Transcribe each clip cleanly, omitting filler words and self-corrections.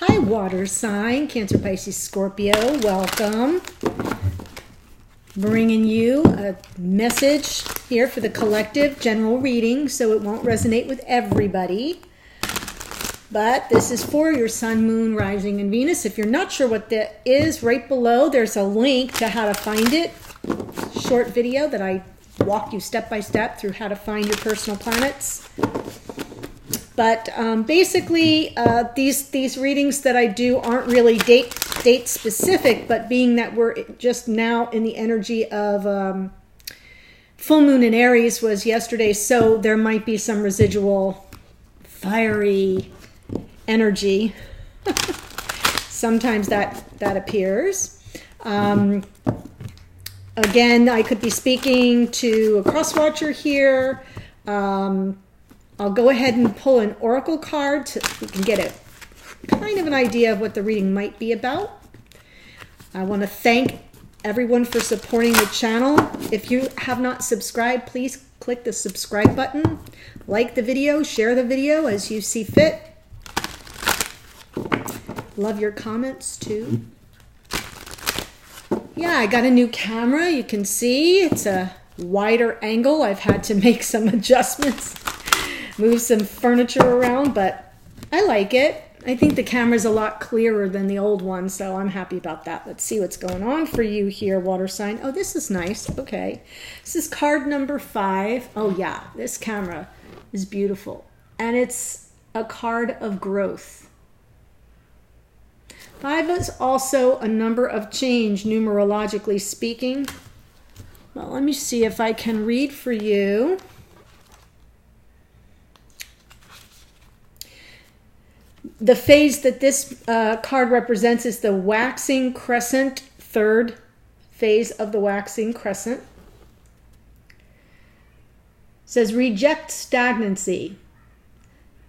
Hi, water sign, Cancer, Pisces, Scorpio. Welcome. Bringing you a message here for the collective general reading, so it won't resonate with everybody. But this is for your sun, moon, rising, and Venus. If you're not sure what that is, right below there's a link to how to find it. Short video that I walk you step by step through how to find your personal planets. But basically, these readings that I do aren't really date specific, but being that we're just now in the energy of full moon in Aries was yesterday, so there might be some residual fiery energy. Sometimes that appears. Again, I could be speaking to a cross watcher here. I'll go ahead and pull an oracle card so you can get a kind of an idea of what the reading might be about. I want to thank everyone for supporting the channel. If you have not subscribed, please click the subscribe button. Like the video, share the video as you see fit. Love your comments too. Yeah, I got a new camera. You can see it's a wider angle. I've had to make some adjustments, move some furniture around, but I like it. I think the camera's a lot clearer than the old one, so I'm happy about that. Let's see what's going on for you here, water sign. Oh, this is nice. Okay. This is card number 5. Oh, yeah. This camera is beautiful. And it's a card of growth. 5 is also a number of change, numerologically speaking. Well, let me see if I can read for you. The phase that this card represents is the waxing crescent, third phase of the waxing crescent. It says, reject stagnancy.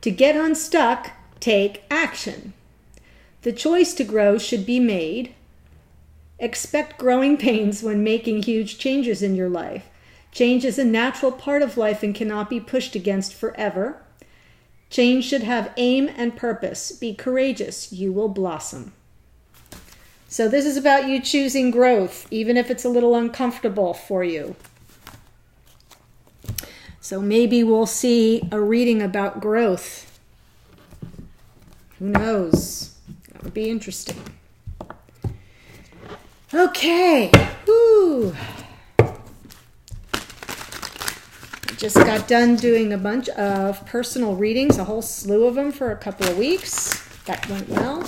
To get unstuck, take action. The choice to grow should be made. Expect growing pains when making huge changes in your life. Change is a natural part of life and cannot be pushed against forever. Change should have aim and purpose. Be courageous. You will blossom. So this is about you choosing growth, even if it's a little uncomfortable for you. So maybe we'll see a reading about growth. Who knows? That would be interesting. Okay. Whew. Just got done doing a bunch of personal readings, a whole slew of them for a couple of weeks. That went well.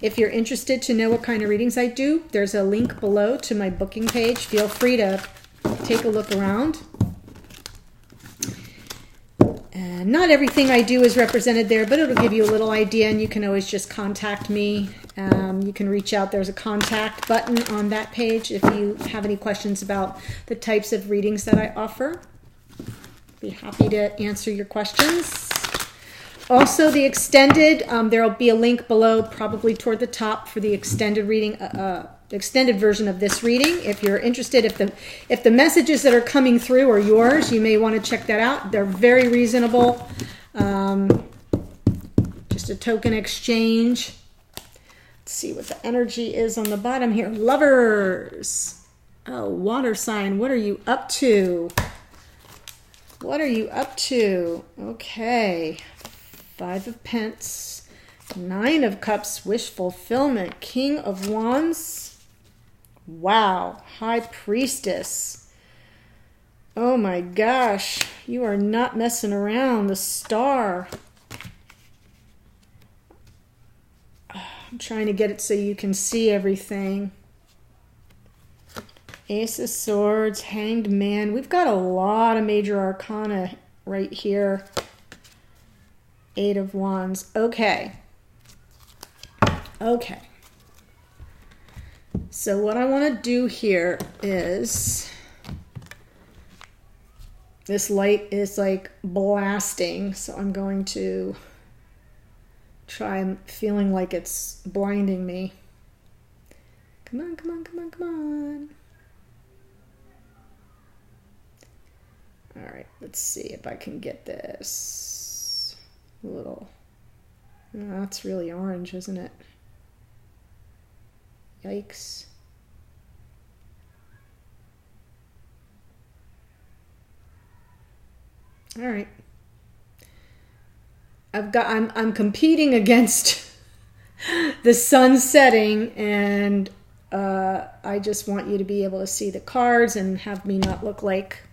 If you're interested to know what kind of readings I do, there's a link below to my booking page. Feel free to take a look around. And not everything I do is represented there, but it'll give you a little idea, and you can always just contact me. You can reach out. There's a contact button on that page if you have any questions about the types of readings that I offer. Be happy to answer your questions. Also, the extended, there will be a link below, probably toward the top, for the extended reading, extended version of this reading. If you're interested, if the messages that are coming through are yours, you may want to check that out. They're very reasonable. Just a token exchange. Let's see what the energy is on the bottom here. Lovers. Oh, water sign. What are you up to? What are you up to? Okay. 5 of Pence. 9 of Cups. Wish fulfillment. King of Wands. Wow. High Priestess. Oh my gosh. You are not messing around. The Star. I'm trying to get it so you can see everything. Ace of Swords, Hanged Man. We've got a lot of major arcana right here. 8 of Wands. Okay. Okay. So what I want to do here is, this light is like blasting, so I'm going to try feeling like it's blinding me. Come on, come on, come on, come on. All right, let's see if I can get this a little Oh, that's really orange, isn't it? Yikes. All right. I'm competing against the sun setting, and I just want you to be able to see the cards and have me not look like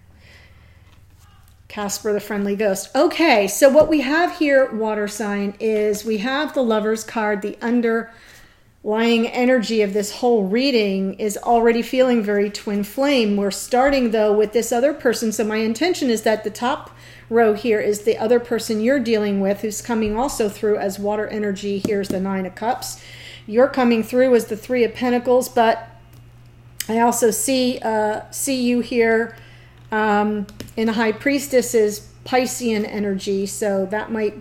Casper the Friendly Ghost. Okay, so what we have here, water sign, is we have the Lover's card. The underlying energy of this whole reading is already feeling very twin flame. We're starting, though, with this other person. So my intention is that the top row here is the other person you're dealing with, who's coming also through as water energy. Here's the Nine of Cups. You're coming through as the Three of Pentacles, but I also see you here in High Priestess's Piscean energy, so that might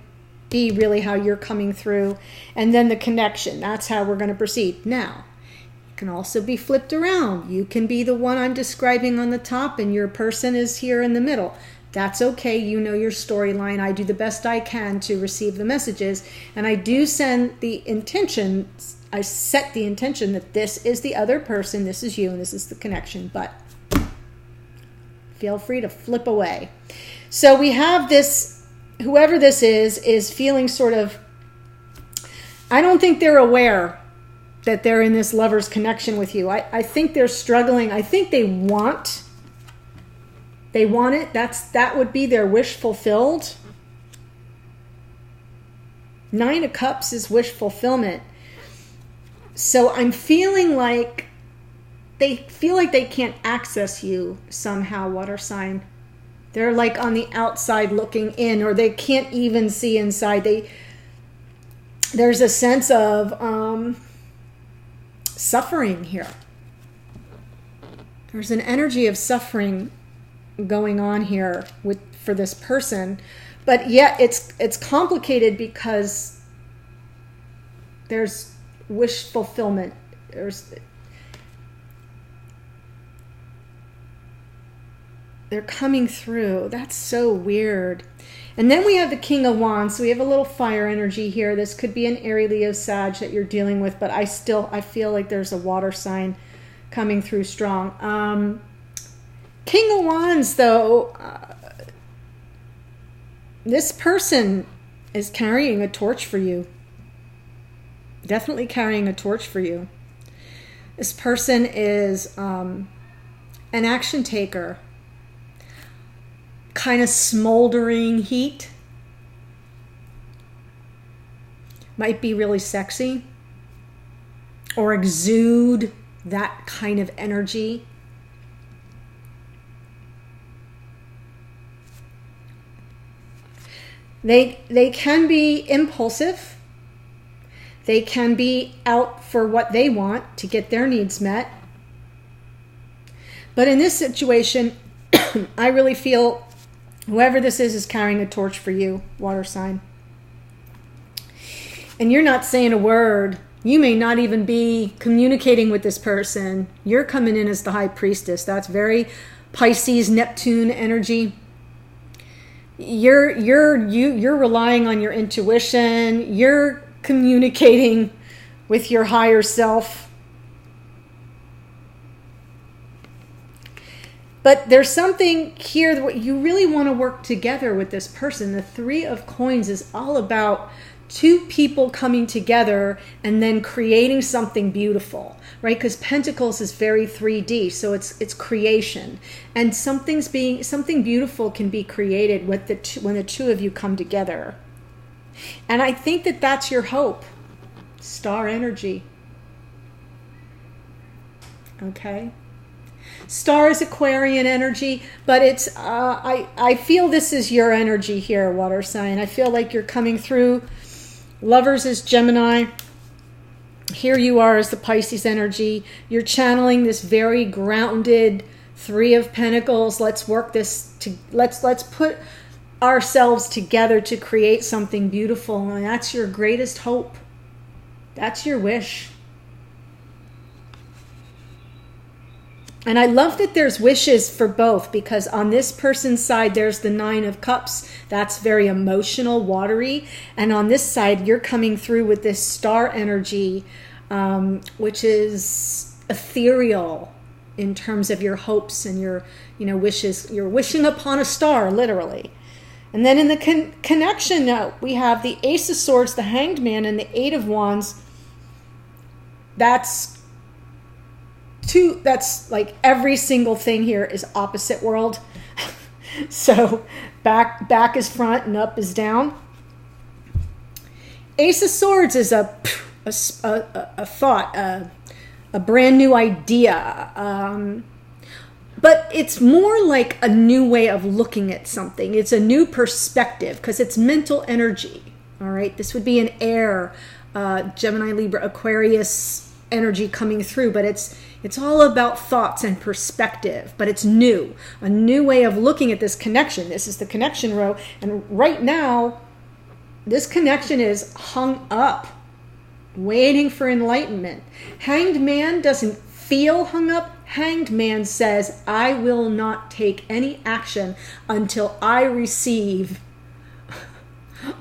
be really how you're coming through. And then the connection, that's how we're going to proceed. Now, it can also be flipped around. You can be the one I'm describing on the top, and your person is here in the middle. That's okay. You know your storyline. I do the best I can to receive the messages, and I do send the intentions. I set the intention that this is the other person, this is you, and this is the connection, but feel free to flip away. So we have this, whoever this is feeling sort of, I don't think they're aware that they're in this lover's connection with you. I think they're struggling. I think they want it. That would be their wish fulfilled. Nine of Cups is wish fulfillment. So I'm feeling like they feel like they can't access you somehow, water sign. They're like on the outside looking in, or they can't even see inside. There's a sense of suffering here. There's an energy of suffering going on here for this person, but yet it's complicated because there's wish fulfillment. They're coming through. That's so weird. And then we have the King of Wands. So we have a little fire energy here. This could be an Aries, Leo, Sag that you're dealing with, but I feel like there's a water sign coming through strong. King of Wands, though, this person is carrying a torch for you. Definitely carrying a torch for you. This person is an action taker. Kind of smoldering heat. Might be really sexy. Or exude that kind of energy. They can be impulsive. They can be out for what they want to get their needs met. But in this situation, I really feel whoever this is carrying a torch for you, water sign. And you're not saying a word. You may not even be communicating with this person. You're coming in as the High Priestess. That's very Pisces, Neptune energy. You're relying on your intuition. You're communicating with your higher self. But there's something here that you really want to work together with this person. The Three of Coins is all about two people coming together and then creating something beautiful, right? Because Pentacles is very 3D, so it's creation, and something beautiful can be created with when the two of you come together. And I think that that's your hope. Star energy. Okay. Star is Aquarian energy, but it's I feel this is your energy here, water sign. I feel like you're coming through. Lovers is Gemini. Here you are as the Pisces energy. You're channeling this very grounded Three of Pentacles. Let's work this to let's put ourselves together to create something beautiful, and that's your greatest hope. That's your wish. And I love that there's wishes for both, because on this person's side, there's the Nine of Cups. That's very emotional, watery. And on this side, you're coming through with this star energy, which is ethereal in terms of your hopes and your, wishes. You're wishing upon a star, literally. And then in the connection note, we have the Ace of Swords, the Hanged Man, and the Eight of Wands. That's like every single thing here is opposite world. So back is front and up is down. Ace of Swords is a thought, a brand new idea. But it's more like a new way of looking at something. It's a new perspective because it's mental energy. All right. This would be an air, Gemini, Libra, Aquarius energy coming through, but it's all about thoughts and perspective, but it's new, a new way of looking at this connection. This is the connection row. And right now, this connection is hung up, waiting for enlightenment. Hanged Man doesn't feel hung up. Hanged Man says, I will not take any action until I receive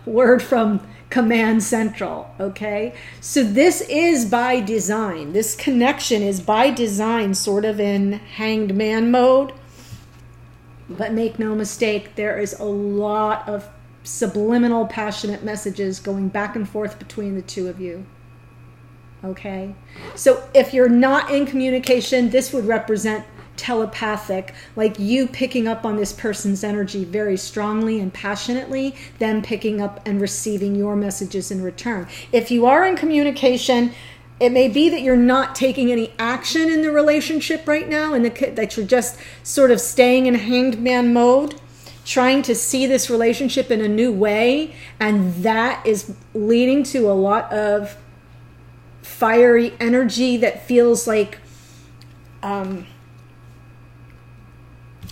word from Command Central, okay? So this is by design. This connection is by design, sort of in Hanged Man mode. But make no mistake, there is a lot of subliminal, passionate messages going back and forth between the two of you. Okay? So if you're not in communication, this would represent telepathic, like you picking up on this person's energy very strongly and passionately, them picking up and receiving your messages in return. If you are in communication, it may be that you're not taking any action in the relationship right now, and that you're just sort of staying in Hanged Man mode, trying to see this relationship in a new way, and that is leading to a lot of fiery energy that feels like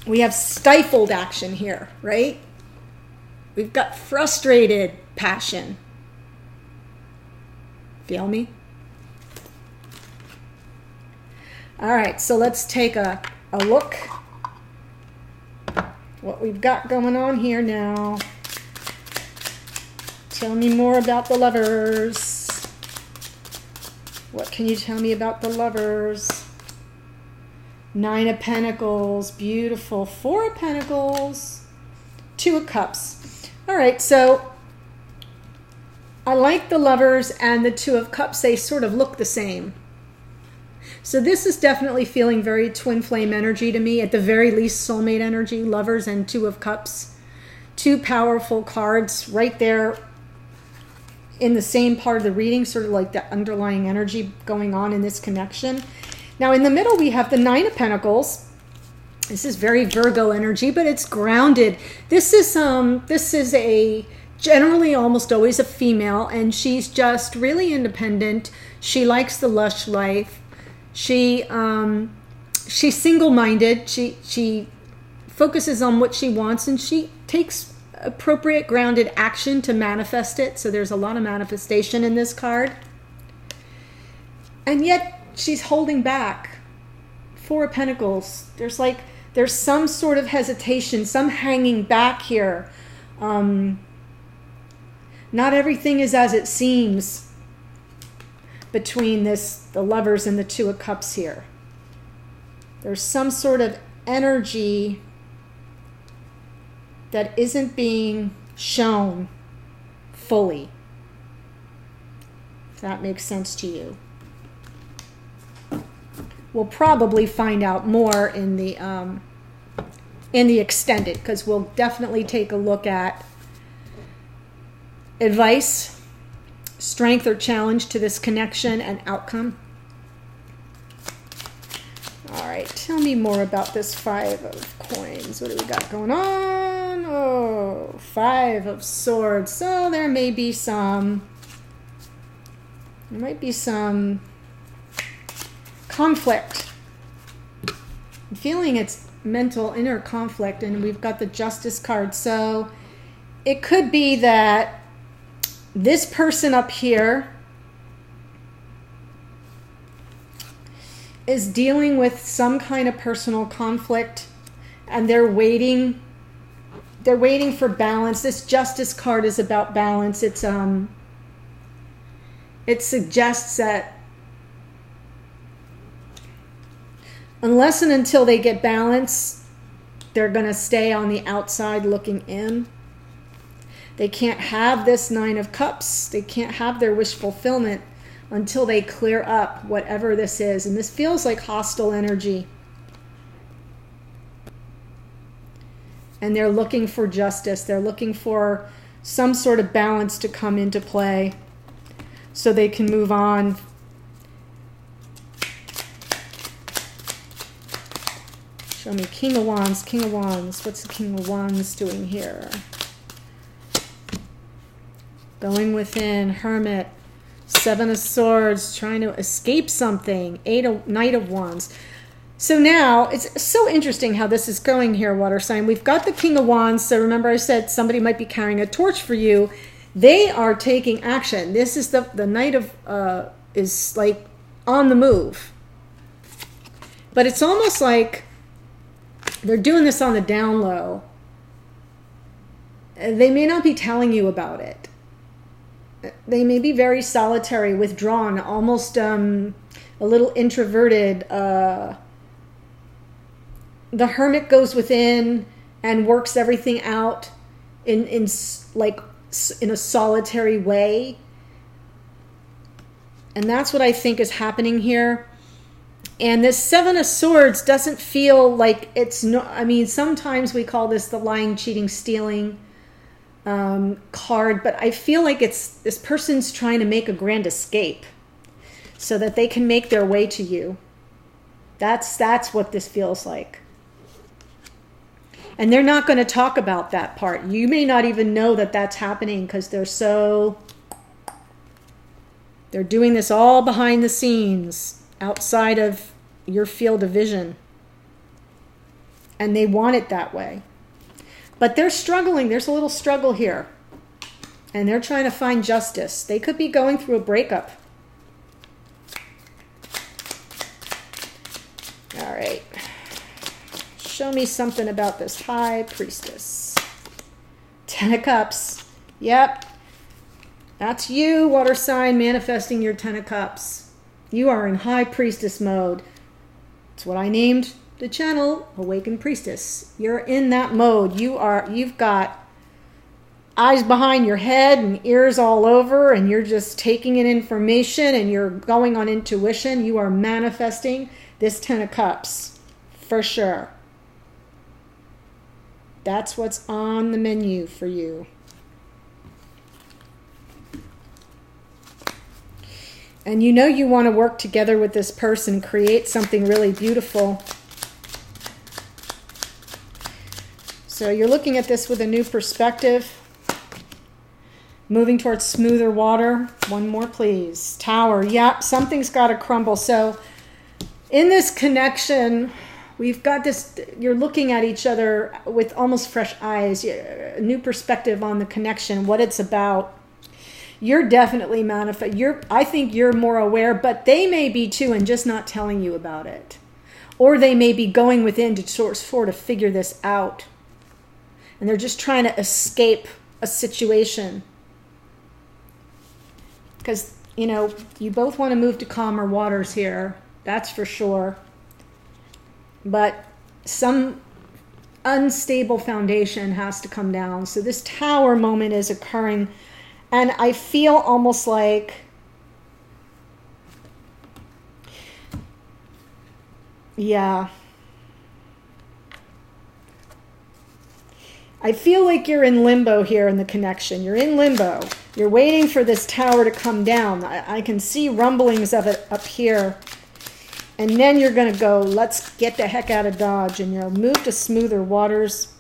we have stifled action here, right? We've got frustrated passion. Feel me? All right, so let's take a look what we've got going on here now. Tell me more about the Lovers. What can you tell me about the Lovers? Nine of Pentacles, beautiful. Four of Pentacles, Two of Cups. All right, so I like the Lovers and the Two of Cups. They sort of look the same. So this is definitely feeling very twin flame energy to me. At the very least, soulmate energy, Lovers and Two of Cups. Two powerful cards right there in the same part of the reading, sort of like the underlying energy going on in this connection. Now in the middle, we have the Nine of Pentacles. This is very Virgo energy, but it's grounded. This is a generally almost always a female, and she's just really independent. She likes the lush life. She's single-minded. She focuses on what she wants, and she takes appropriate grounded action to manifest it. So there's a lot of manifestation in this card. And yet she's holding back. Four of Pentacles. There's some sort of hesitation, some hanging back here. Not everything is as it seems between the Lovers and the Two of Cups here. There's some sort of energy that isn't being shown fully. If that makes sense to you. We'll probably find out more in the extended, because we'll definitely take a look at advice, strength or challenge to this connection, and outcome. All right, tell me more about this Five of Coins. What do we got going on? Oh, Five of Swords. So there might be some conflict. I'm feeling it's mental inner conflict, and we've got the Justice card. So it could be that this person up here is dealing with some kind of personal conflict, and they're waiting for balance. This Justice card is about balance. It suggests that unless and until they get balance, they're going to stay on the outside looking in. They can't have this Nine of Cups. They can't have their wish fulfillment until they clear up whatever this is. And this feels like hostile energy. And they're looking for justice. They're looking for some sort of balance to come into play so they can move on. Show me King of Wands, King of Wands. What's the King of Wands doing here? Going within, Hermit, Seven of Swords, trying to escape something, Knight of Wands. So now, it's so interesting how this is going here, water sign. We've got the King of Wands. So remember I said somebody might be carrying a torch for you. They are taking action. This is the Knight of, is like on the move. But it's almost like they're doing this on the down low. They may not be telling you about it. They may be very solitary, withdrawn, almost a little introverted. The Hermit goes within and works everything out in a solitary way. And that's what I think is happening here. And this Seven of Swords doesn't feel like it's no. I mean, sometimes we call this the lying, cheating, stealing card, but I feel like it's this person's trying to make a grand escape so that they can make their way to you. That's what this feels like. And they're not going to talk about that part. You may not even know that that's happening because they're doing this all behind the scenes, outside of your field of vision. And they want it that way. But they're struggling. There's a little struggle here. And they're trying to find justice. They could be going through a breakup. All right. Show me something about this High Priestess. Ten of Cups. Yep. That's you, water sign, manifesting your Ten of Cups. You are in High Priestess mode. It's what I named the channel, Awaken Priestess. You're in that mode. You've got eyes behind your head and ears all over, and you're just taking in information and you're going on intuition. You are manifesting this Ten of Cups for sure. That's what's on the menu for you. And you know you want to work together with this person, create something really beautiful. So you're looking at this with a new perspective. Moving towards smoother water. One more, please. Tower. Yep, something's got to crumble. So in this connection, we've got this, you're looking at each other with almost fresh eyes, a new perspective on the connection, what it's about. You're definitely I think you're more aware, but they may be too, and just not telling you about it. Or they may be going within to sort of figure this out. And they're just trying to escape a situation. Because, you know, you both want to move to calmer waters here. That's for sure. But some unstable foundation has to come down. So this Tower moment is occurring. And I feel almost like, yeah. I feel like you're in limbo here in the connection. You're in limbo. You're waiting for this Tower to come down. I can see rumblings of it up here. And then you're going to go, let's get the heck out of Dodge. And you'll move to smoother waters.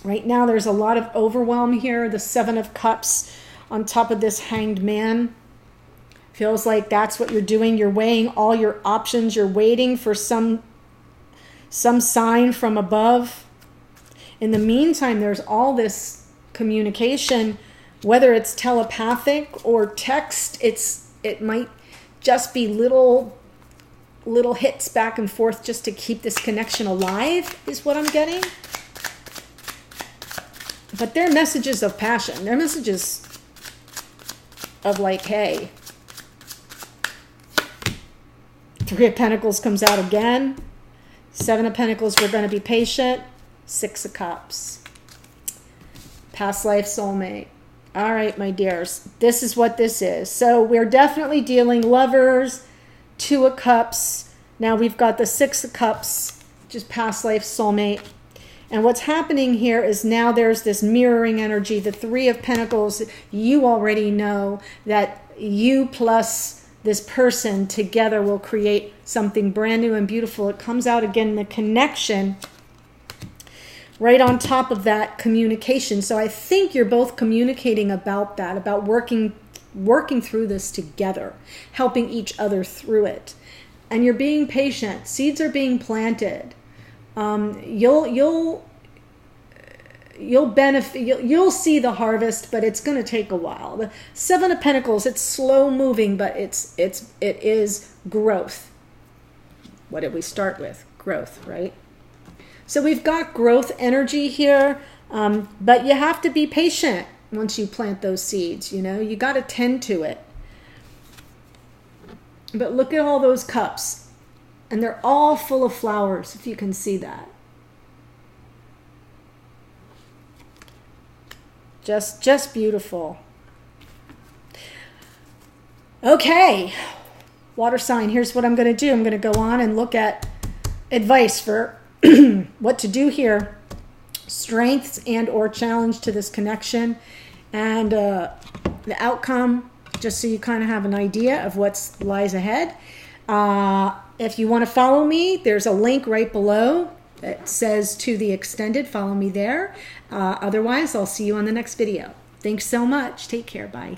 Right now there's a lot of overwhelm here. The Seven of Cups on top of this Hanged Man. Feels like that's what you're doing. You're weighing all your options. You're waiting for some sign from above. In the meantime, there's all this communication, whether it's telepathic or text. It might just be little little hits back and forth just to keep this connection alive is what I'm getting. But they're messages of passion. They're messages of like, hey. Three of Pentacles comes out again. Seven of Pentacles, we're going to be patient. Six of Cups. Past life soulmate. All right, my dears. This is what this is. So we're definitely dealing Lovers, Two of Cups. Now we've got the Six of Cups, which is past life soulmate. And what's happening here is now there's this mirroring energy. The Three of Pentacles, you already know that you plus this person together will create something brand new and beautiful. It comes out again in the connection right on top of that communication. So I think you're both communicating about that, about working through this together, helping each other through it. And you're being patient. Seeds are being planted. You'll benefit. You'll see the harvest, but it's going to take a while. The Seven of Pentacles, it's slow moving, but it is growth. What did we start with? Growth, right? So we've got growth energy here, but you have to be patient once you plant those seeds. You know, you got to tend to it. But look at all those cups, and they're all full of flowers, if you can see that. Just beautiful. Okay, water sign, here's what I'm going to do. I'm going to go on and look at advice for what to do here. Strengths and or challenge to this connection. And the outcome, just so you kind of have an idea of what lies ahead. If you want to follow me, there's a link right below that says to the extended. Follow me there. Otherwise, I'll see you on the next video. Thanks so much. Take care. Bye.